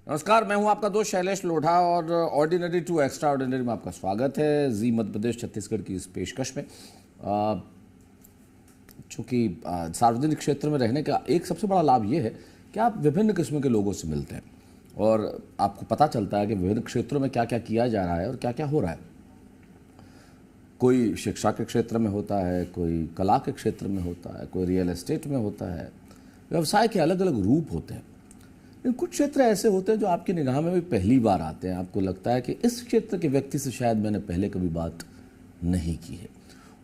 नमस्कार, मैं हूं आपका दोस्त शैलेश लोढ़ा और ऑर्डिनरी टू एक्स्ट्रा ऑर्डिनरी में आपका स्वागत है जी मध्य प्रदेश छत्तीसगढ़ की इस पेशकश में। चूँकि सार्वजनिक क्षेत्र में रहने का एक सबसे बड़ा लाभ ये है कि आप विभिन्न किस्म के लोगों से मिलते हैं और आपको पता चलता है कि विभिन्न क्षेत्रों में क्या क्या किया जा रहा है और क्या क्या हो रहा है। कोई शिक्षा के क्षेत्र में होता है, कोई कला के क्षेत्र में होता है, कोई रियल एस्टेट में होता है। व्यवसाय के अलग अलग रूप होते हैं। कुछ क्षेत्र ऐसे होते हैं जो आपकी निगाह में भी पहली बार आते हैं। आपको लगता है कि इस क्षेत्र के व्यक्ति से शायद मैंने पहले कभी बात नहीं की है,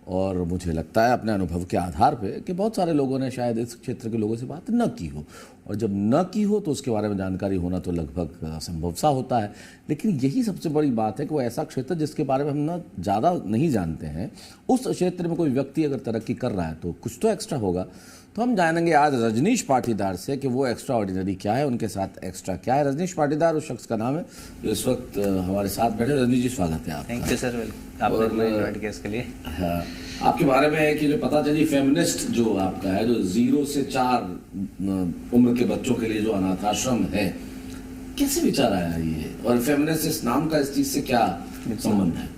और मुझे लगता है अपने अनुभव के आधार पे कि बहुत सारे लोगों ने शायद इस क्षेत्र के लोगों से बात न की हो, और जब न की हो तो उसके बारे में जानकारी होना तो लगभग असंभव सा होता है। लेकिन यही सबसे बड़ी बात है कि वो ऐसा क्षेत्र जिसके बारे में हम न ज़्यादा नहीं जानते हैं, उस क्षेत्र में कोई व्यक्ति अगर तरक्की कर रहा है तो कुछ तो एक्स्ट्रा होगा। तो हम जानेंगे आज रजनीश पाटीदार से कि वो एक्स्ट्रा ऑर्डिनरी क्या है, उनके साथ एक्स्ट्रा क्या है। रजनीश पाटीदार उस शख्स का नाम है जो इस वक्त हमारे साथ बैठे। रजनीश जी, स्वागत है आपका। थैंक यू सर, आपने इनवाइट किया इसके लिए। हाँ, आपके बारे में है कि जो पता चली फेमिनिस्ट जो आपका है, जो 0 से 4 उम्र के बच्चों के लिए जो अनाथाश्रम है, कैसे विचार आया ये, और फेमिनिस्ट इस नाम का इस चीज से क्या संबंध है?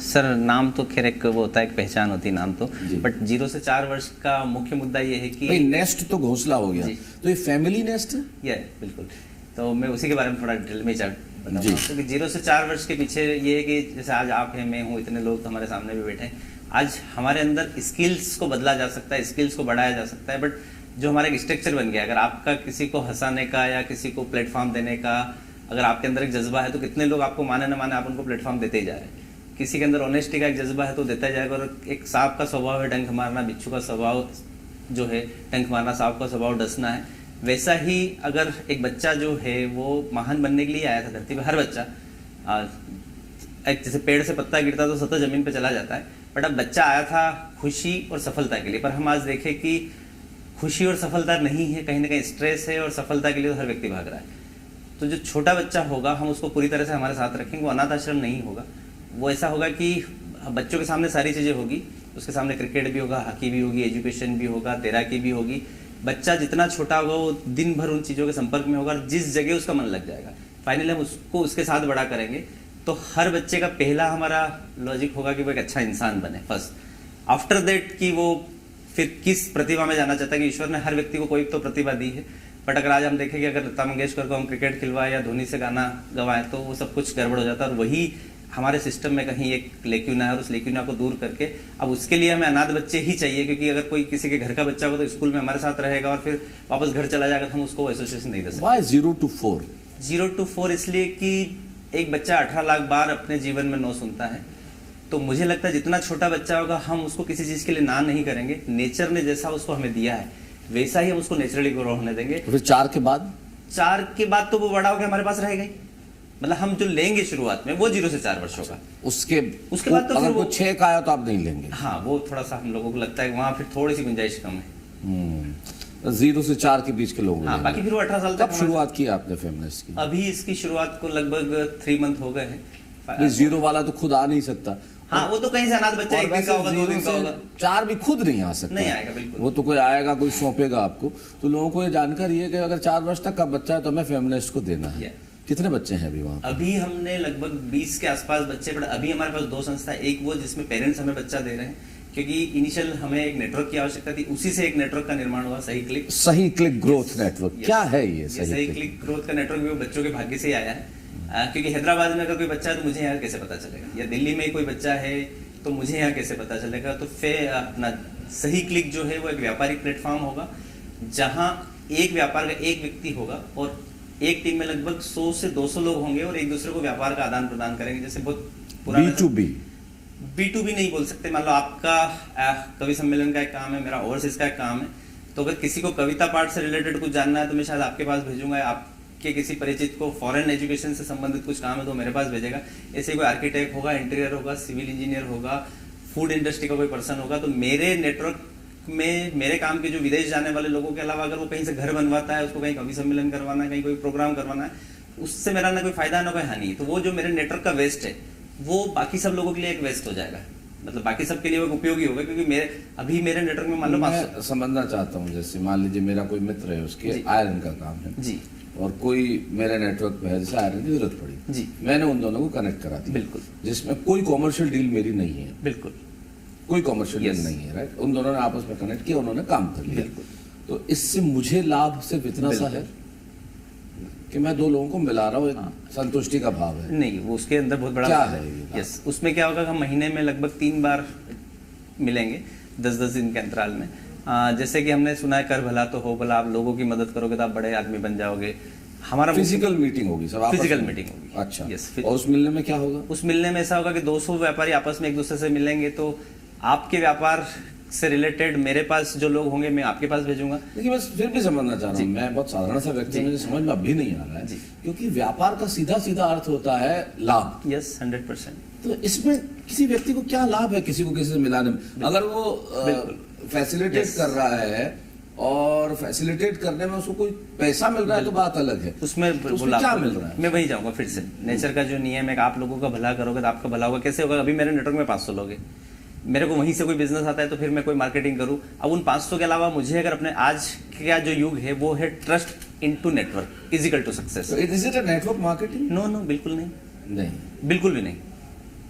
सर, नाम तो खैर एक वो होता है, एक पहचान होती है नाम तो, बट 0 से 4 वर्ष का मुख्य मुद्दा ये है कि नेस्ट तो घोंसला हो गया, तो ये फैमिली नेस्ट है। ये बिल्कुल, तो मैं उसी के बारे में थोड़ा डिटेल में बताऊंगा। तो 0 से 4 वर्ष के पीछे ये है कि जैसे आज आप हैं, मैं हूँ, इतने लोग हमारे सामने भी बैठे हैं। आज हमारे अंदर स्किल्स को बदला जा सकता है, स्किल्स को बढ़ाया जा सकता है, बट जो हमारा एक स्ट्रक्चर बन गया, अगर आपका किसी को हंसाने का या किसी को प्लेटफॉर्म देने का अगर आपके अंदर एक जज्बा है, तो कितने लोग आपको माने न माने आप उनको प्लेटफॉर्म देते ही जा रहे हैं। किसी के अंदर ऑनेस्टी का एक जज्बा है तो देता जाएगा, और एक सांप का स्वभाव है डंक मारना, बिच्छू का स्वभाव जो है डंक मारना, सांप का स्वभाव डसना है। वैसा ही अगर एक बच्चा जो है वो महान बनने के लिए आया था धरती पे, हर बच्चा एक जैसे पेड़ से पत्ता गिरता तो सतह जमीन पे चला जाता है, बट अब बच्चा आया था खुशी और सफलता के लिए। पर हम आज देखें कि खुशी और सफलता नहीं है, कहीं ना कहीं स्ट्रेस है, और सफलता के लिए तो हर व्यक्ति भाग रहा है। तो जो छोटा बच्चा होगा हम उसको पूरी तरह से हमारे साथ रखेंगे। वो अनाथ आश्रम नहीं होगा, वो ऐसा होगा कि बच्चों के सामने सारी चीज़ें होगी, उसके सामने क्रिकेट भी होगा, हॉकी भी होगी, एजुकेशन भी होगा, तैराकी भी होगी। बच्चा जितना छोटा होगा वो दिन भर उन चीज़ों के संपर्क में होगा, और जिस जगह उसका मन लग जाएगा फाइनली हम उसको उसके साथ बड़ा करेंगे। तो हर बच्चे का पहला हमारा लॉजिक होगा कि वो एक अच्छा इंसान बने फर्स्ट। आफ्टर दैट कि वो फिर किस प्रतिभा में जाना चाहता है, कि ईश्वर ने हर व्यक्ति को कोई तो प्रतिभा दी है, बट अगर आज हम देखें कि अगर लता मंगेशकर को हम क्रिकेट खिलवाएं या धोनी से गाना गवाएं तो वो सब कुछ गड़बड़ हो जाता है, और वही हमारे सिस्टम में कहीं एक लेक्यूना है, और उस लेक्यूना को दूर करके अब उसके लिए हमें अनाथ बच्चे ही चाहिए। क्योंकि अगर कोई किसी के घर का बच्चा होगा तो स्कूल में हमारे साथ रहेगा और फिर वापस घर चला जाएगा, तो हम उसको एसोसिएशन नहीं दे सकते। Why 0 to 4? 0 to 4 इसलिए कि एक बच्चा 18 लाख बार अपने जीवन में नो सुनता है। तो मुझे लगता है जितना छोटा बच्चा होगा हम उसको किसी चीज के लिए ना नहीं करेंगे। नेचर ने जैसा उसको हमें दिया है वैसा ही हम उसको नेचुरली ग्रो होने देंगे। तो फिर 4 के बाद? 4 के बाद तो वो बड़ा होकर हमारे पास रहेगा ही। मतलब हम जो लेंगे शुरुआत में वो 0 से 4 वर्षों का। उसके बाद तो अगर वो 6 का आया तो आप नहीं लेंगे? हाँ, वो थोड़ा सा हम लोगों को लगता है वहां फिर थोड़ी सी गुंजाइश कम है। 0 से 4 के बीच के लोग। हाँ, बाकी फिर वो 18 साल तक शुरुआत की आपने फेमिनिस्ट की? अभी इसकी शुरुआत को लगभग 3 मंथ हो गए हैं। 0 वाला तो खुद आ नहीं सकता। हाँ, वो तो कहीं से अनाथ बच्चा एक दिन का होगा, 2 दिन का होगा। 4 भी खुद नहीं आ सकता, नहीं आएगा बिल्कुल। वो तो कोई आएगा, कोई सौंपेगा आपको। तो लोगों को ये जानकारी है कि अगर 4 वर्ष तक का बच्चा है तो हमें फेमिनिस्ट को देना है। कितने बच्चे हैं अभी वहाँ? अभी हमने लगभग 20 के आसपास बच्चे, बट अभी हमारे पास 2 संस्था, एक वो जिसमें पेरेंट्स हमें बच्चा दे रहे हैं, क्योंकि इनिशियल हमें एक नेटवर्क की आवश्यकता थी, उसी से एक नेटवर्क का निर्माण हुआ, सही क्लिक ग्रोथ नेटवर्क। क्या है ये सही क्लिक ग्रोथ का नेटवर्क? भी वो बच्चों के भाग्य से ही आया है। क्योंकि हैदराबाद में अगर कोई बच्चा है तो मुझे यहाँ कैसे पता चलेगा, या दिल्ली में कोई बच्चा है तो मुझे यहाँ कैसे पता चलेगा। तो फिर अपना सही क्लिक जो है वो एक व्यापारिक प्लेटफॉर्म होगा, जहाँ एक व्यापार का एक व्यक्ति होगा और एक टीम में लगभग 100 से 200 लोग होंगे, और एक दूसरे को व्यापार का आदान प्रदान करेंगे। जैसे बहुत पुराना B2B नहीं बोल सकते। मान लो आपका कवि सम्मेलन का एक काम है, मेरा ओवरसीज का एक काम है, तो अगर किसी को कविता पाठ से रिलेटेड कुछ जानना है तो मैं शायद आपके पास भेजूंगा। आपके किसी परिचित को फॉरेन एजुकेशन से संबंधित कुछ काम है तो मेरे पास भेजेगा। ऐसे कोई आर्किटेक्ट होगा, इंटीरियर होगा, सिविल इंजीनियर होगा, फूड इंडस्ट्री का कोई पर्सन होगा, तो मेरे नेटवर्क में मेरे काम के जो विदेश जाने वाले लोगों के अलावा अगर वो कहीं से घर बनवाता है, उसको कहीं कवि सम्मेलन करवाना है, कहीं कोई प्रोग्राम करवाना है, उससे मेरा ना कोई फायदा ना कोई हानि। तो वो जो मेरे नेटवर्क का वेस्ट है वो बाकी सब लोगों के लिए एक वेस्ट हो जाएगा। मतलब बाकी सबके लिए वो उपयोगी होगा, क्योंकि मेरे नेटवर्क में मान लो 500। मैं समझना चाहता हूँ, जैसे मान लीजिए मेरा कोई मित्र है, उसके आयरन का काम है जी, और कोई मेरे नेटवर्क पे है जैसे आयरन की जरूरत पड़ी जी, मैंने उन दोनों को कनेक्ट करा दिया, बिल्कुल, जिसमें कोई कॉमर्शियल डील मेरी नहीं है, बिल्कुल, कोई कॉमर्शियल डील नहीं है, राइट। उन दोनों ने आपस में कनेक्ट किया, उन्होंने काम कर लिया, बिल्कुल। तो इससे मुझे लाभ सिर्फ इतना सा है कि मैं दो लोगों को मिला रहा हूँ, एक संतुष्टि का भाव है। नहीं, वो उसके अंदर बहुत बड़ा क्या भाव है ये? यस, उसमें क्या होगा, हम महीने में लगभग 3 बार मिलेंगे 10-10 दिन के अंतराल में। जैसे कि हमने सुना है, कर भला तो हो भला, आप लोगों की मदद करोगे तो आप बड़े आदमी बन जाओगे। हमारा फिजिकल मीटिंग होगी सब, फिजिकल मीटिंग होगी। अच्छा, यस। और उस मिलने में क्या होगा? उस मिलने में ऐसा होगा कि 200 व्यापारी आपस में एक दूसरे से मिलेंगे, तो आपके व्यापार से रिलेटेड मेरे पास जो लोग होंगे मैं आपके पास भेजूंगा। देखिए, मैं फिर भी समझना चाह रहा हूँ, मैं बहुत साधारण सा व्यक्ति, मुझे समझ में अभी नहीं आ रहा है, क्योंकि व्यापार का सीधा सीधा अर्थ होता है लाभ। यस, 100%। तो इसमें किसी व्यक्ति को क्या लाभ है किसी को किसी से मिलाने में? अगर वो फैसिलिटेट कर रहा है और फैसिलिटेट करने में उसको कोई पैसा मिल रहा है तो बात अलग है, उसमें क्या मिल रहा है? मैं वही जाऊंगा फिर से, नेचर का जो नियम है, आप लोगों का भला करोगे तो आपका भला होगा। कैसे होगा? अभी मेरे नेटवर्क में 500 लोग हैं, मेरे को वहीं से कोई बिजनेस आता है तो फिर मैं कोई मार्केटिंग करूं। अब उन 500 के अलावा मुझे अगर अपने आज का जो युग है वो है trust into network is equal to success. Is it a network marketing? No no, बिल्कुल नहीं, नहीं, बिल्कुल भी नहीं।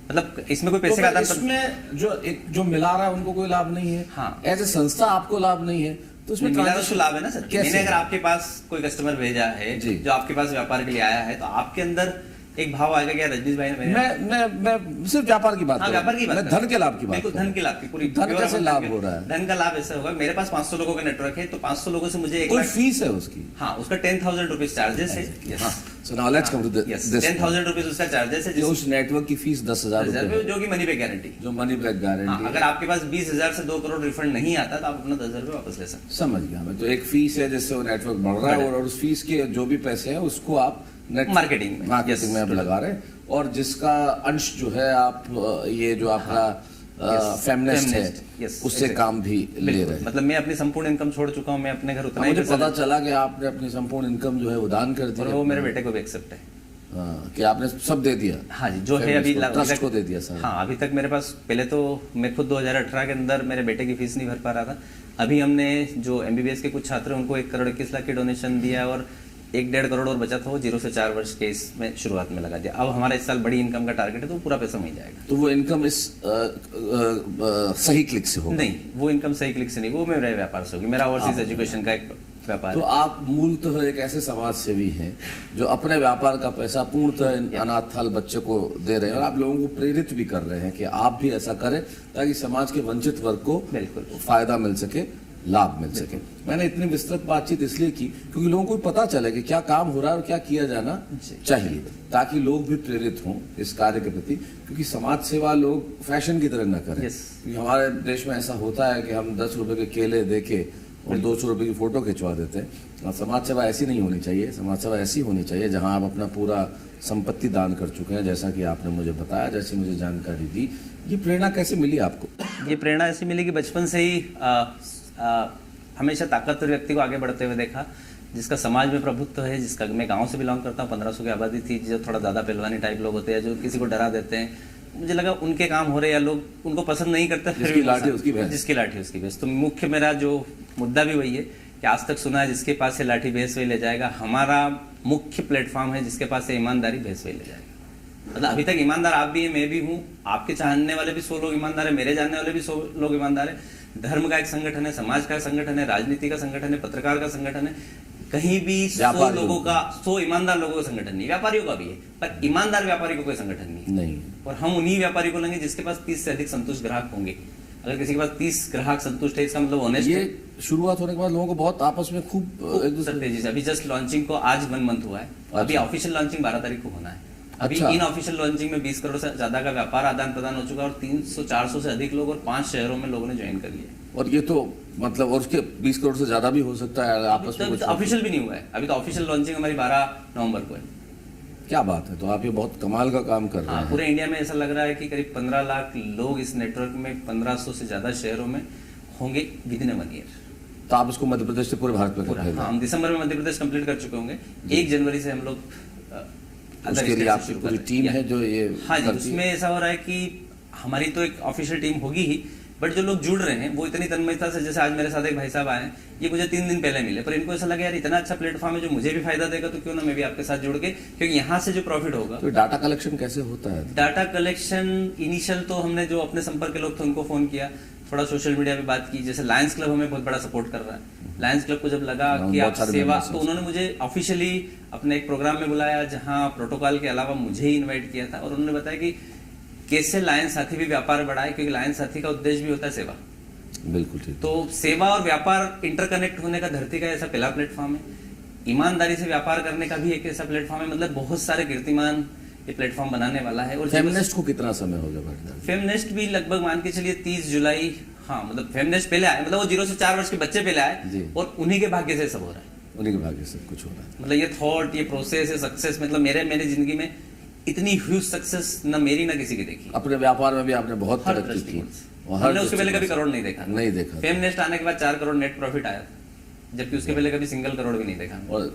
मतलब इसमें कोई पैसे का आदान, इसमें जो मिला रहा है उनको कोई लाभ नहीं है। हाँ, एज ए संस्था आपको लाभ नहीं है, तो उसमें मिला तो लाभ है ना सर। मैंने अगर आपके पास कोई कस्टमर भेजा है जो आपके पास व्यापार के लिए आया है, तो आपके अंदर एक भाव आएगा क्या रजनीश भाई ने? मैं सिर्फ व्यापार की बात, व्यापार की बात, मैं धन के लाभ की बात, बिल्कुल धन के लाभ की, पूरी धन कैसे लाभ हो रहा है? धन का लाभ ऐसा होगा, मेरे पास 500 लोगों का नेटवर्क है, तो 500 लोगों से मुझे कोई फीस है उसकी? हाँ, उसका 10,000 रुपीज चार्जेस है। So now let's come to this. 10,000 rupees उसका चार्जेस है, उस नेटवर्क की फीस 10,000 रुपए, जो कि मनी बैक गारंटी, जो मनी बैक गारंटी। अगर आपके पास 20,000 से 2 करोड़ रिफंड नहीं आता तो आप अपना 10,000 रुपए वापस ले सकते। समझ गया मैं। तो एक फीस है जिससे वो नेटवर्क बढ़ रहा है, और उस फीस के जो भी पैसे हैं उसको आप मार्केटिंग में आप लगा रहे हैं, और जिसका अंश जो है आप ये जो आपका फेमिनिस्ट है उससे काम भी ले रहे हैं। मतलब मैं अपनी संपूर्ण इनकम छोड़ चुका हूँ, मैं अपने घर उतना मुझे पता चला कि आपने अपनी संपूर्ण इनकम जो है वो दान कर दी, और वो मेरे बेटे को भी एक्सेप्ट है कि आपने सब दे दिया। हाँ जी, जो है अभी ट्रस्ट को दे दिया सर। हाँ, अभी तक मेरे पास, पहले तो मैं खुद 2018 के अंदर मेरे बेटे की फीस नहीं भर पा रहा था। अभी हमने जो MBBS के कुछ छात्र हैं उनको 1 करोड़ 21 लाख की डोनेशन दिया, और 1-1.5 करोड़ और बचा था वो 0 से 4 वर्ष के इसमें शुरुआत में लगा दिया। अब हमारा इस साल बड़ी इनकम का टारगेट है, तो पूरा पैसा वहीं जाएगा। तो वो इनकम इस सही क्लिक से होगी? नहीं, वो इनकम सही क्लिक से नहीं, वो मेरे व्यापार से होगी, मेरा ओवरसीज एजुकेशन का एक व्यापार। तो आप मूलतः एक ऐसे समाज सेवी हैं जो अपने व्यापार का पैसा पूर्णतः अनाथाल बच्चे को दे रहे हैं, और आप लोगों को प्रेरित भी कर रहे हैं कि आप भी ऐसा करें ताकि समाज के वंचित वर्ग को बिल्कुल फायदा मिल सके, लाभ मिल सके। मैंने इतनी विस्तृत बातचीत इसलिए की क्योंकि लोगों को पता चले कि क्या काम हो रहा है और क्या किया जाना चाहिए, ताकि लोग भी प्रेरित हों इस कार्य के प्रति। क्योंकि समाज सेवा लोग फैशन की तरह न करें। क्योंकि हमारे देश में ऐसा होता है कि हम 10 रुपए के केले देके और 200 रुपए की फोटो खिंचवा देते हैं। समाज सेवा ऐसी नहीं होनी चाहिए। समाज सेवा ऐसी होनी चाहिए जहां आप अपना पूरा संपत्ति दान कर चुके हैं, जैसा कि आपने मुझे बताया, जैसी मुझे जानकारी दी। ये प्रेरणा कैसे मिली आपको? ये प्रेरणा ऐसी मिली कि बचपन से ही हमेशा ताकतवर व्यक्ति को आगे बढ़ते हुए देखा, जिसका समाज में प्रभुत्व है, जिसका, मैं गांव से बिलोंग करता हूँ, 1500 की आबादी थी, जो थोड़ा ज़्यादा पहलवानी टाइप लोग होते हैं, जो किसी को डरा देते हैं। मुझे लगा उनके काम हो रहे, या लोग उनको पसंद नहीं करते, फिर जिसकी लाठी उसकी भैंस, जिसकी लाठी उसकी भैंस। तो मुख्य मेरा जो मुद्दा भी वही है कि आज तक सुना है जिसके पास से लाठी भैंस वही ले जाएगा। हमारा मुख्य प्लेटफॉर्म है जिसके पास से ईमानदारी भैंस वही ले जाएगा। मतलब अभी तक ईमानदार आप भी हैं, मैं भी हूँ, आपके चाहने वाले भी 100 लोग ईमानदार है, मेरे जानने वाले भी 100 लोग ईमानदार है। धर्म का एक संगठन है, समाज का संगठन है, राजनीति का संगठन है, पत्रकार का संगठन है। कहीं भी 100 लोगों का, 100 ईमानदार लोगों का संगठन नहीं, व्यापारियों का भी है, पर ईमानदार व्यापारी को कोई संगठन नहीं। और हम उन्हीं व्यापारी को लेंगे जिसके पास 30 से अधिक संतुष्ट ग्राहक होंगे। अगर किसी के पास 30 ग्राहक संतुष्ट है, इसका मतलब ऑनेस्ट। ये शुरुआत होने के बाद लोगों को बहुत आपस में खूब एक दूसरे तेजी से, अभी जस्ट लॉन्चिंग को आज 1 मंथ हुआ है, अभी ऑफिशियल लॉन्चिंग 12 तारीख को होना है। अभी इन ऑफिशियल लॉन्चिंग में 20 करोड़ से ज्यादा का व्यापार आदान प्रदान हो चुका है, और 300-400 से अधिक लोग और 5 शहरों में लोगों ने ज्वाइन कर लिया। और ये तो मतलब, और उसके 20 करोड़ से ज्यादा भी हो सकता है आपस में। ऑफिशियल भी नहीं हुआ है, अभी तो ऑफिशियल लॉन्चिंग हमारी 12 नवंबर को है। क्या बात है, तो आप ये बहुत कमाल का काम कर रहे हैं। पूरे इंडिया में ऐसा लग रहा है कि करीब 15 लाख लोग इस नेटवर्क में 1500 से ज्यादा शहरों में होंगे विदिन 1 ईयर। तो आप इसको मध्य प्रदेश से पूरे भारत में कर, हाँ, हम दिसंबर में मध्य प्रदेश कंप्लीट कर चुके होंगे। 1 जनवरी से हम लोग उसके लिए आपकी पूरी टीम है जो ये, हाँ जी, उसमें ऐसा हो रहा है कि हमारी तो एक ऑफिशियल टीम होगी ही, बट जो लोग जुड़ रहे हैं वो इतनी तन्मयता से, जैसे आज मेरे साथ एक भाई साहब आए हैं, ये मुझे 3 दिन पहले मिले, पर इनको ऐसा लगा यार इतना अच्छा प्लेटफॉर्म है जो मुझे भी फायदा देगा, तो क्यों ना मैं भी आपके साथ जुड़ के, क्योंकि यहाँ से जो प्रॉफिट होगा। तो डाटा कलेक्शन कैसे होता है? डाटा कलेक्शन इनिशियल तो हमने जो अपने संपर्क के लोग थे उनको फोन किया, थोड़ा सोशल मीडिया पे बात की, जैसे लायंस क्लब हमें बहुत बड़ा सपोर्ट कर रहा है। लायंस क्लब को जब लगा कि आप सेवा, तो उन्होंने मुझे ऑफिशियली अपने एक प्रोग्राम में बुलाया जहां प्रोटोकॉल के अलावा मुझे ही इनवाइट किया था, और उन्होंने बताया कि कैसे लायंस साथी भी व्यापार बढ़ाए, क्योंकि लायंस साथी का उद्देश्य भी होता है सेवा। बिल्कुल ठीक। तो सेवा और व्यापार इंटरकनेक्ट होने का धरती का ऐसा पहला प्लेटफॉर्म है। ईमानदारी से व्यापार करने का भी एक ऐसा प्लेटफॉर्म है, मतलब बहुत सारे कीर्तिमान ये प्लेटफॉर्म बनाने वाला है। और फेमनेस्ट को कितना समय हो गया? फेमनेस्ट भी लगभग मान के चलिए 30 जुलाई, हाँ मतलब फेमनेस्ट पहले आए, मतलब वो 0 से 4 वर्ष के बच्चे पहले आए, और उन्हीं के भाग्य से सब हो रहा है, उन्हीं के भाग्य से कुछ हो रहा है। मतलब ये थॉट, ये प्रोसेस, ये सक्सेस, मतलब मेरी जिंदगी में इतनी ह्यूज सक्सेस न मेरी न किसी की देखी। अपने व्यापार में भी आपने बहुत तरक्की की, हमने उसके पहले कभी करोड़ नहीं देखा। फेमनेस्ट आने के बाद 4 करोड़ नेट प्रॉफिट आया, जबकि उसके पहले कभी सिंगल करोड़ भी नहीं देखा। और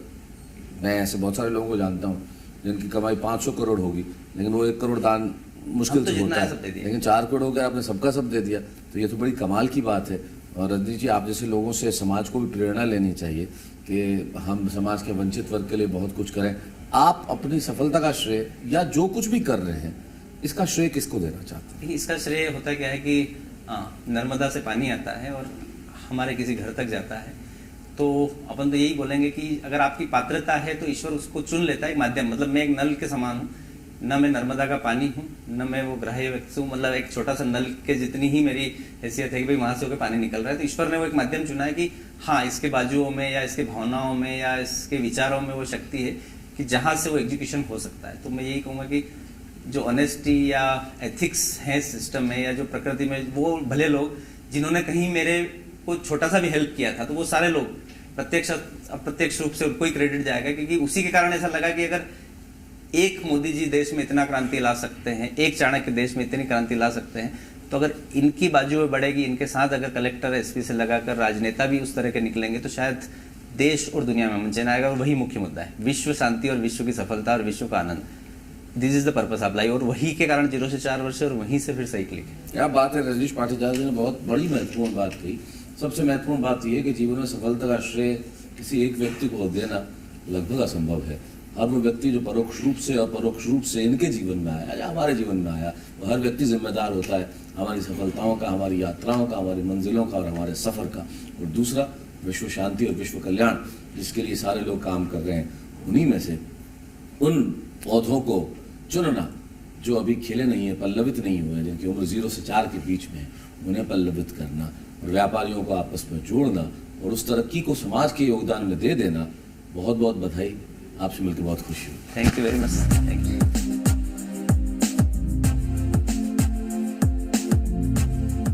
मैं ऐसे बहुत सारे लोगों को जानता हूँ जिनकी कमाई 500 करोड़ होगी, लेकिन वो 1 करोड़ दान मुश्किल से होता है, लेकिन 4 करोड़ हो गया, आपने सबका सब दे दिया, तो ये तो बड़ी कमाल की बात है। और रजनीश जी, आप जैसे लोगों से समाज को भी प्रेरणा लेनी चाहिए कि हम समाज के वंचित वर्ग के लिए बहुत कुछ करें। आप अपनी सफलता का श्रेय या जो कुछ भी कर रहे हैं, इसका श्रेय किसको देना चाहते हैं? इसका श्रेय होता क्या है कि नर्मदा से पानी आता है और हमारे किसी घर तक जाता है, तो अपन तो यही बोलेंगे कि अगर आपकी पात्रता है तो ईश्वर उसको चुन लेता है एक माध्यम। मतलब मैं एक नल के समान हूँ, न मैं नर्मदा का पानी हूँ, न मैं वो ग्राह्य व्यक्ति हूँ, मतलब एक छोटा सा नल के जितनी ही मेरी हैसियत है कि भाई वहां से होकर पानी निकल रहा है। तो ईश्वर ने वो एक माध्यम चुना है कि हाँ, इसके बाजुओं में या इसके भावनाओं में या इसके विचारों में वो शक्ति है कि जहाँ से वो एग्जीक्यूशन हो सकता है। तो मैं यही कहूँगा कि जो ऑनेस्टी या एथिक्स है सिस्टम में या जो प्रकृति में, वो भले लोग जिन्होंने कहीं मेरे को छोटा सा भी हेल्प किया था, तो वो सारे लोग अप्रत्यक्ष रूप से उनको ही क्रेडिट जाएगा, क्योंकि उसी के कारण ऐसा लगा कि अगर एक मोदी जी देश में इतना क्रांति ला सकते हैं, एक चाणक्य देश में इतनी क्रांति ला सकते हैं, तो अगर इनकी बाजू में बढ़ेगी, इनके साथ अगर कलेक्टर एसपी से लगाकर राजनेता भी उस तरह के निकलेंगे, तो शायद देश और दुनिया में अमन चैन आएगा। और वही मुख्य मुद्दा है, विश्व शांति और विश्व की सफलता और विश्व का आनंद। This is the purpose of life. और वही के कारण 0 से 4 वर्ष और वहीं से फिर सही क्लिक है। क्या बात है, रजनीश पाटीदार जी ने बहुत बड़ी महत्वपूर्ण बात कही। सबसे महत्वपूर्ण बात यह है कि जीवन में सफलता का श्रेय किसी एक व्यक्ति को देना लगभग असंभव है। हर वो व्यक्ति जो परोक्ष रूप से और परोक्ष रूप से इनके जीवन में आया या हमारे जीवन में आया, वो हर व्यक्ति जिम्मेदार होता है हमारी सफलताओं का, हमारी यात्राओं का, हमारी मंजिलों का और हमारे सफ़र का। और दूसरा, विश्व शांति और विश्व कल्याण, जिसके लिए सारे लोग काम कर रहे हैं, उन्हीं में से उन पौधों को चुनना जो अभी खिले नहीं है, पल्लवित नहीं हुए, जिनकी उम्र 0 से 4 के बीच में है, उन्हें पल्लवित करना और व्यापारियों को आपस में जोड़ना और उस तरक्की को समाज के योगदान में दे देना। बहुत बहुत बधाई, आपसे मिलकर बहुत खुशी हुई। Thank you very much. Thank you.